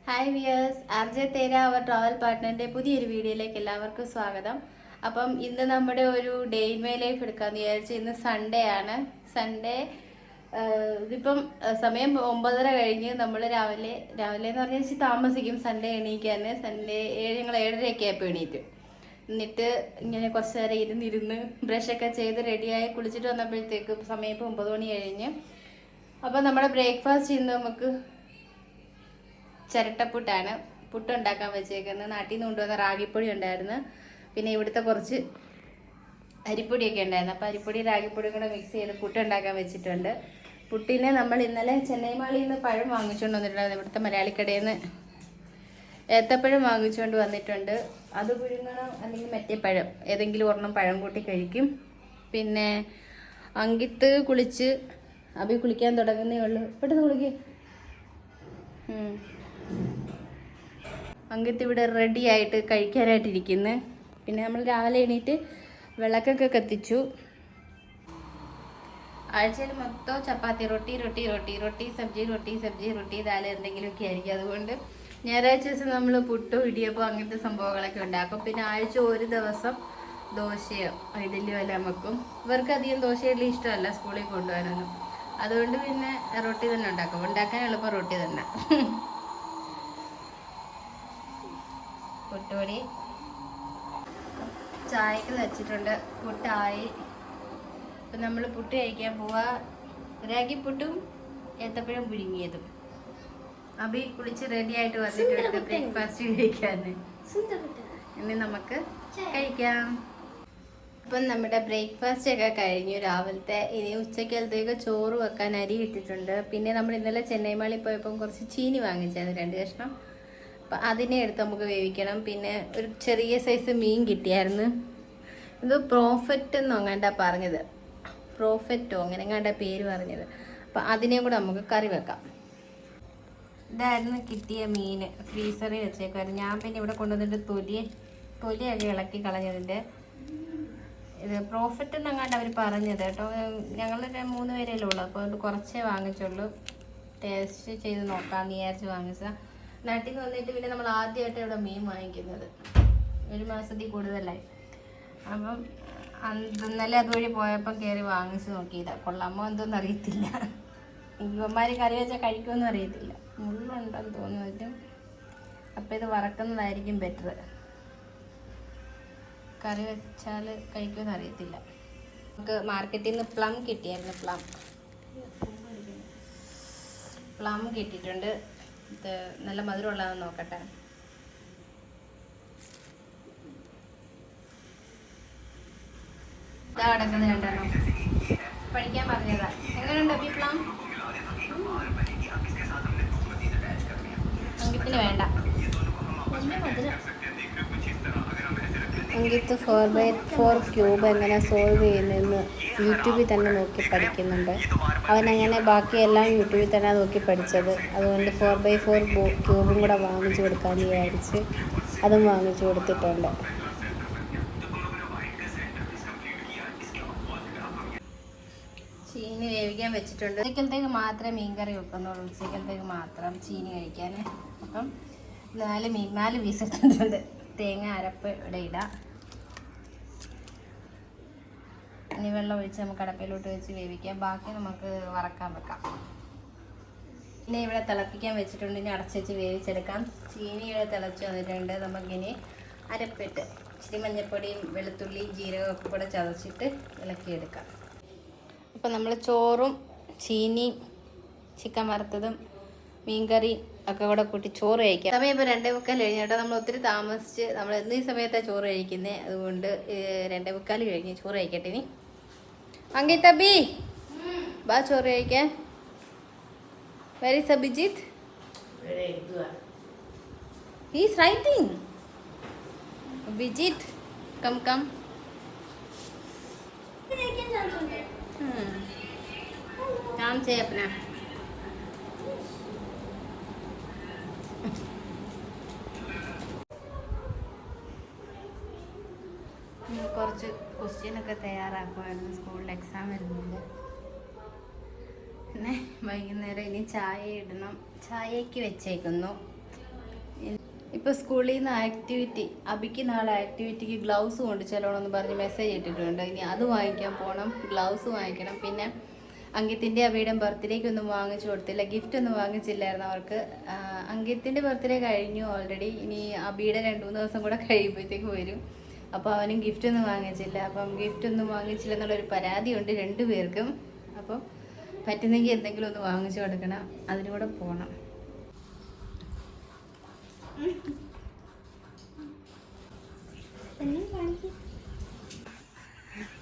Hi wears, RJ തേര അവർ travel പാർട്ട്ണറിൻ്റെ പുതിയൊരു വീഡിയോയിലേക്ക് എല്ലാവർക്കും സ്വാഗതം. അപ്പം ഇന്ന് നമ്മുടെ ഒരു ഡേ ഇൻ മൈ ലൈഫ് എടുക്കാമെന്ന് വിചാരിച്ചു. ഇന്ന് സൺഡേ ആണ്. സൺഡേ ഇതിപ്പം സമയം 9:30 കഴിഞ്ഞ്. നമ്മൾ രാവിലെ എന്ന് പറഞ്ഞാൽ വെച്ചാൽ താമസിക്കും സൺഡേ എണീക്കാൻ. സൺഡേ ഞങ്ങൾ 7:30 ആയപ്പോൾ എണീറ്റ്. എന്നിട്ട് ഇങ്ങനെ കുറച്ച് നേരം ഇരുന്ന് ബ്രഷൊക്കെ ചെയ്ത് റെഡിയായി കുളിച്ചിട്ട് വന്നപ്പോഴത്തേക്ക് സമയം ഇപ്പോൾ 9 മണി കഴിഞ്ഞ്. അപ്പോൾ നമ്മുടെ ബ്രേക്ക്ഫാസ്റ്റ് ഇന്ന് നമുക്ക് ചിരട്ടപ്പുട്ടാണ്. പുട്ടുണ്ടാക്കാൻ വെച്ചേക്കുന്നത്. നാട്ടിൽ നിന്ന് കൊണ്ടുവന്ന റാഗിപ്പൊടി ഉണ്ടായിരുന്നു, പിന്നെ ഇവിടുത്തെ കുറച്ച് അരിപ്പൊടിയൊക്കെ ഉണ്ടായിരുന്നു. അപ്പോൾ അരിപ്പൊടി റാഗിപ്പൊടി കൂടെ മിക്സ് ചെയ്ത് പുട്ടുണ്ടാക്കാൻ വെച്ചിട്ടുണ്ട്. പുട്ടിന് നമ്മൾ ഇന്നലെ ചെന്നൈ മാളിൽ നിന്ന് പഴം വാങ്ങിച്ചുകൊണ്ട് വന്നിട്ടുണ്ടായിരുന്നു. ഇവിടുത്തെ മലയാളിക്കടയിൽ നിന്ന് ഏത്തപ്പഴം വാങ്ങിച്ചുകൊണ്ട് വന്നിട്ടുണ്ട്. അത് പുഴുങ്ങണം, അല്ലെങ്കിൽ മറ്റേ പഴം ഏതെങ്കിലും ഒരെണ്ണം പഴം കൂട്ടി കഴിക്കും. പിന്നെ അങ്കിത്ത് കുളിച്ച് അഭി കുളിക്കാൻ തുടങ്ങുന്നേ ഉള്ളൂ. പെട്ടെന്ന് കുളിക്ക്. അങ്കിത്ത് ഇവിടെ റെഡി ആയിട്ട് കഴിക്കാനായിട്ടിരിക്കുന്നു. പിന്നെ നമ്മൾ രാവിലെ എണീറ്റ് വിളക്കൊക്കെ കത്തിച്ചു. ആഴ്ചയിൽ മൊത്തം ചപ്പാത്തി, റൊട്ടി സബ്ജി ദാൽ എന്തെങ്കിലുമൊക്കെ ആയിരിക്കും. അതുകൊണ്ട് ഞായറാഴ്ച ദിവസം നമ്മൾ പുട്ടോ ഇടിയപ്പോ അങ്ങനത്തെ സംഭവങ്ങളൊക്കെ ഉണ്ടാക്കും. പിന്നെ ആഴ്ച ഒരു ദിവസം ദോശയോ ഇഡലിയോ എല്ലാം വെക്കും. ഇവർക്ക് അധികം ദോശ ഇഡലി ഇഷ്ടമല്ല സ്കൂളിൽ കൊണ്ടുപോകാനൊന്നും. അതുകൊണ്ട് പിന്നെ റൊട്ടി തന്നെ ഉണ്ടാക്കാൻ എളുപ്പം റൊട്ടി തന്നെ. പുട്ടുപൊടി ചായക്ക് വെച്ചിട്ടുണ്ട്. പുട്ടായി. ഇപ്പം നമ്മൾ പുട്ട് കഴിക്കാൻ പോവാ. രാഗിപ്പുട്ടും ഏത്തപ്പഴം പുഴുങ്ങിയതും. അഭി കുളിച്ച് റെഡി ആയിട്ട് വന്നിട്ടുണ്ട് ബ്രേക്ക്ഫാസ്റ്റ് കഴിക്കാൻ. ഇനി നമുക്ക് കഴിക്കാം. അപ്പം നമ്മുടെ ബ്രേക്ക്ഫാസ്റ്റ് ഒക്കെ കഴിഞ്ഞു രാവിലത്തെ. ഇനി ഉച്ചക്കലത്തേക്ക് ചോറ് വെക്കാൻ അരി ഇട്ടിട്ടുണ്ട്. പിന്നെ നമ്മൾ ഇന്നലെ ചെന്നൈ മാളിൽ പോയപ്പം കുറച്ച് ചീനി വാങ്ങിച്ചായിരുന്നു, 2 കഷ്ണം. അപ്പം അതിനെ എടുത്ത് നമുക്ക് വേവിക്കണം. പിന്നെ ഒരു ചെറിയ സൈസ് മീൻ കിട്ടിയായിരുന്നു. ഇത് പ്രോഫിറ്റ് എന്നോ അങ്ങാണ്ടാ പറഞ്ഞത്, പ്രോഫിറ്റോ അങ്ങനെ എങ്ങാണ്ടാ പേര് പറഞ്ഞത്. അപ്പം അതിനെയും കൂടെ നമുക്ക് കറി വെക്കാം. ഇതായിരുന്നു കിട്ടിയ മീൻ. ഫ്രീസറിൽ വെച്ചേക്കുമായിരുന്നു. ഞാൻ പിന്നെ ഇവിടെ കൊണ്ടുവന്നിട്ട് തൊലിയൊക്കെ ഇളക്കി കളഞ്ഞതിൻ്റെ. ഇത് പ്രോഫിറ്റ് എന്നങ്ങാണ്ട് അവർ പറഞ്ഞത് കേട്ടോ. ഞങ്ങൾ 3 പേരല്ലേ ഉള്ളൂ, അപ്പോൾ അത് കുറച്ചേ വാങ്ങിച്ചുള്ളൂ. ടേസ്റ്റ് ചെയ്ത് നോക്കാമെന്ന് വിചാരിച്ച് വാങ്ങിച്ചാൽ. നാട്ടിൽ നിന്ന് വന്നിട്ട് പിന്നെ നമ്മൾ ആദ്യമായിട്ട് ഇവിടെ മീൻ വാങ്ങിക്കുന്നത്. 1 മാസത്തിൽ കൂടുതലായി. അപ്പം ഇന്നലെ അതുവഴി പോയപ്പം കയറി വാങ്ങിച്ച് നോക്കിയില്ല. കൊള്ളാമോ എന്തോന്ന് അറിയത്തില്ല. ഇവന്മാർ കറി വെച്ചാൽ കഴിക്കുമെന്നും അറിയത്തില്ല. മുള്ളുണ്ടെന്ന് തോന്നുന്നു. അപ്പം ഇത് വറക്കുന്നതായിരിക്കും ബെറ്റർ. കറി വെച്ചാൽ കഴിക്കുമെന്ന് അറിയത്തില്ല. നമുക്ക് മാർക്കറ്റിൽ നിന്ന് പ്ലം കിട്ടിയായിരുന്നു. പ്ലം കിട്ടിയിട്ടുണ്ട്. ഇത് നല്ല മധുരമുള്ളതെന്ന് നോക്കട്ടെ. ഇതാ കിടക്കുന്നത് കണ്ടോ, പഠിക്കാൻ പറഞ്ഞതാ. എങ്ങനെയുണ്ട് അഭി പ്ലം? അങ്കിത്തിന് വേണ്ട. അങ്കിത്ത് 4x4 ക്യൂബ് എങ്ങനെ സോൾവ് ചെയ്യുന്നതെന്ന് യൂട്യൂബിൽ തന്നെ നോക്കി പഠിക്കുന്നുണ്ട്. അവനങ്ങനെ ബാക്കിയെല്ലാം യൂട്യൂബിൽ തന്നെ നോക്കി പഠിച്ചത്. അതുകൊണ്ട് 4x4 ക്യൂബും കൂടെ വാങ്ങിച്ചു കൊടുക്കാമെന്ന് വിചാരിച്ച് അതും വാങ്ങിച്ചു കൊടുത്തിട്ടുണ്ട്. ചീനി വേവിക്കാൻ വെച്ചിട്ടുണ്ട്. ഉച്ചക്കലത്തേക്ക് മാത്രമേ മീൻകറി വെക്കുന്നുള്ളൂ. ഉച്ചക്കലത്തേക്ക് മാത്രം ചീനി കഴിക്കാൻ. അപ്പം 4 പീസ് എടുത്തിട്ടുണ്ട്. തേങ്ങ അരപ്പ് ഇവിടെ ഇടാം. ഇനി വെള്ളം ഒഴിച്ച് നമുക്ക് അടപ്പയിലോട്ട് വെച്ച് വേവിക്കാം. ബാക്കി നമുക്ക് വറക്കാൻ വെക്കാം. പിന്നെ ഇവിടെ തിളപ്പിക്കാൻ വെച്ചിട്ടുണ്ട്. ഇനി അടച്ച് വെച്ച് വേവിച്ചെടുക്കാം. ചീനി ഇവിടെ തിളച്ച് വന്നിട്ടുണ്ട്. നമുക്കിനി അരപ്പിട്ട് ഇച്ചിരി മഞ്ഞൾപ്പൊടിയും വെളുത്തുള്ളി ജീരകം ഒക്കെ കൂടെ ചതച്ചിട്ട് ഇളക്കിയെടുക്കാം. അപ്പം നമ്മൾ ചോറും ചീനിയും ചിക്കൻ വറുത്തതും മീൻകറി ഒക്കെ കൂടെ കൂട്ടി ചോറ് കഴിക്കാം. സമയം ഇപ്പോൾ 2:45 കഴിഞ്ഞു കേട്ടോ. നമ്മൾ ഒത്തിരി താമസിച്ച്, നമ്മൾ എന്നീ സമയത്താണ് ചോറ് കഴിക്കുന്നത്. അതുകൊണ്ട് 2:45 കഴിഞ്ഞ് ചോറ് കഴിക്കട്ടെ. ഇനി അങ്കിത് അബി ബാ ചോറ് കഴിക്കാൻ. Very Abhijith he's writing. Abhijith come काम से अपना കുറച്ച് ക്വസ്റ്റ്യനൊക്കെ തയ്യാറാക്കുമായിരുന്നു. സ്കൂളിൽ എക്സാം വരുന്നുണ്ട്. പിന്നെ വൈകുന്നേരം ഇനി ചായ ഇടണം. ചായക്ക് വെച്ചേക്കുന്നു. ഇപ്പോൾ സ്കൂളിൽ നിന്ന് ആക്ടിവിറ്റി, അബിക്ക് നാളെ ആക്ടിവിറ്റിക്ക് ഗ്ലൗസ് കൊണ്ട് ചെല്ലണമെന്ന് പറഞ്ഞ് മെസ്സേജ് ഇട്ടിട്ടുണ്ട്. ഇനി അത് വാങ്ങിക്കാൻ പോകണം, ഗ്ലൗസ് വാങ്ങിക്കണം. പിന്നെ അങ്കിത്തിൻ്റെ അബിയുടെ ബർത്ത്ഡേക്ക് ഒന്നും വാങ്ങിച്ചു കൊടുത്തില്ല, ഗിഫ്റ്റ് ഒന്നും വാങ്ങിച്ചില്ലായിരുന്നു അവർക്ക്. അങ്കിത്തിൻ്റെ ബർത്ത്ഡേ കഴിഞ്ഞു ഓൾറെഡി. ഇനി അബിയുടെ 2-3 ദിവസം കൂടെ കഴിയുമ്പോഴത്തേക്ക് വരും. അപ്പോൾ അവനും ഗിഫ്റ്റ് ഒന്നും വാങ്ങിച്ചില്ല. അപ്പം ഗിഫ്റ്റ് ഒന്നും വാങ്ങിച്ചില്ല എന്നുള്ളൊരു പരാതിയുണ്ട് 2 പേർക്കും. അപ്പം പറ്റുന്നെങ്കിൽ എന്തെങ്കിലും ഒന്ന് വാങ്ങിച്ചു കൊടുക്കണം, അതിലൂടെ പോകണം.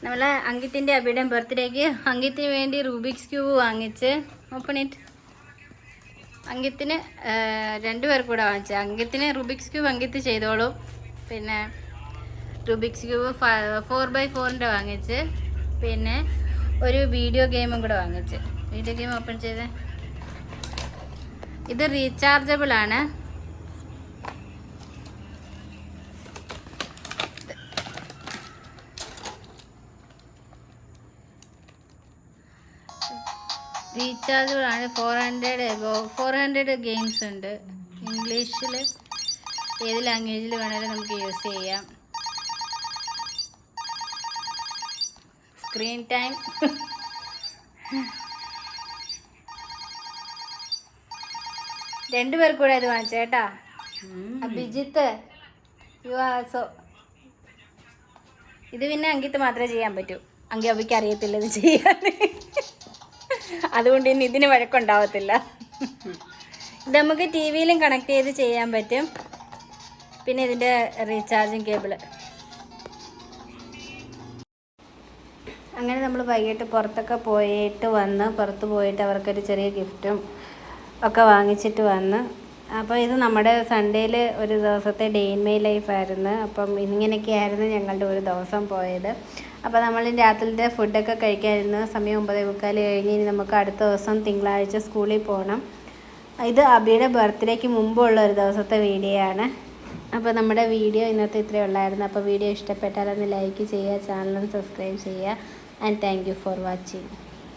നമ്മൾ അങ്കിത്തിൻ്റെ അബിയുടെ ബർത്ത്ഡേക്ക് അങ്കിത്തിന് വേണ്ടി റൂബിക്സ് ക്യൂബ് വാങ്ങിച്ച് ഓപ്പൺ ഇറ്റ്. അങ്കിത്തിന് 2 പേർ കൂടെ വാങ്ങിച്ചു. അങ്കിത്തിന് റൂബിക്സ് ക്യൂബ് അങ്കിത്ത് ചെയ്തോളും. പിന്നെ റൂബിക്സ് ക്യൂബ് 4x4 വാങ്ങിച്ച്. പിന്നെ ഒരു വീഡിയോ ഗെയിമും കൂടെ വാങ്ങിച്ച്. വീഡിയോ ഗെയിം ഓപ്പൺ ചെയ്ത്, ഇത് റീചാർജബിൾ ആണ്. റീചാർജബിൾ ആണ്. 400 ഗെയിംസ് ഉണ്ട്. ഇംഗ്ലീഷിൽ ഏത് ലാംഗ്വേജിൽ വേണമെങ്കിലും നമുക്ക് യൂസ് ചെയ്യാം. സ്ക്രീൻ ടൈം 2 പേർ കൂടെ ഇത് വാങ്ങിച്ചേട്ടാ. Abhijith U also. ഇത് പിന്നെ അങ്കിത്ത് മാത്രമേ ചെയ്യാൻ പറ്റൂ, അബിക്ക് അറിയത്തില്ല ഇത് ചെയ്യാൻ. അതുകൊണ്ട് ഇനി ഇതിന് വഴക്കുണ്ടാവത്തില്ല. ഇത് നമുക്ക് ടി വിയിലും കണക്ട് ചെയ്ത് ചെയ്യാൻ പറ്റും. പിന്നെ ഇതിൻ്റെ റീചാർജിങ് കേബിള്. അങ്ങനെ നമ്മൾ വൈകിട്ട് പുറത്തൊക്കെ പോയിട്ട് വന്ന്, പുറത്ത് പോയിട്ട് അവർക്കൊരു ചെറിയ ഗിഫ്റ്റും ഒക്കെ വാങ്ങിച്ചിട്ട് വന്ന്. അപ്പോൾ ഇത് നമ്മുടെ സൺഡേയിൽ ഒരു ദിവസത്തെ ഡേ ഇൻ മൈ ലൈഫായിരുന്നു. അപ്പം ഇങ്ങനെയൊക്കെയായിരുന്നു ഞങ്ങളുടെ ഒരു ദിവസം പോയത്. അപ്പോൾ നമ്മൾ രാത്രിയിലത്തെ ഫുഡൊക്കെ കഴിക്കാനിരുന്ന സമയം 9:45 കഴിഞ്ഞ്. ഇനി നമുക്ക് അടുത്ത ദിവസം തിങ്കളാഴ്ച സ്കൂളിൽ പോകണം. ഇത് അബിയുടെ ബർത്ത്ഡേക്ക് മുമ്പുള്ള ഒരു ദിവസത്തെ വീഡിയോ ആണ്. അപ്പോൾ നമ്മുടെ വീഡിയോ ഇന്നത്തെ ഇത്രയേ ഉള്ളായിരുന്നു. അപ്പോൾ വീഡിയോ ഇഷ്ടപ്പെട്ടാൽ ഒന്ന് ലൈക്ക് ചെയ്യുക, ചാനൽ സബ്സ്ക്രൈബ് ചെയ്യുക. And thank you for watching.